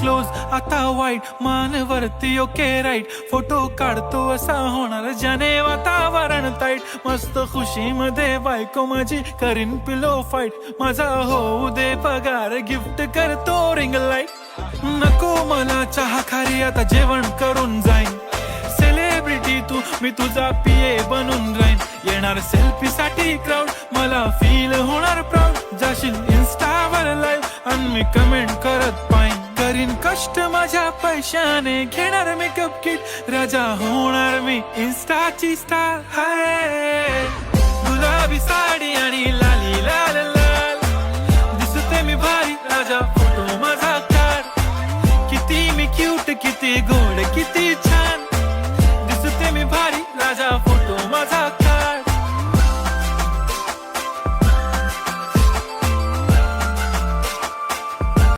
close आता वाईट मानवरती okay right photo काढतो असा होणार ज्याने वातावरण ताईट मस्त खुशी मध्ये बायको माझी करीन पिलो फाईट माझा होऊ दे पगार गिफ्ट करतो रिंग लाईट नको मला चहा खारी आता जेवण करून जाईन सेलिब्रिटी तू मी तुझा पीए बनून राहीन येणार सेल्फी साठी क्राऊड मला फील होणार प्राऊड जाशील इन्स्टावर लाईव्ह आणि मी कमेंट करत पाईन करीन कष्ट माझ्या पैशाने घेणार मेकअप किट राजा होणार मी इन्स्टाची स्टार हाय गुलाबी साडी आणि लाली लाल लाल दिसते मी भारी राजा फोटो माझा काढ किती मी क्यूट किती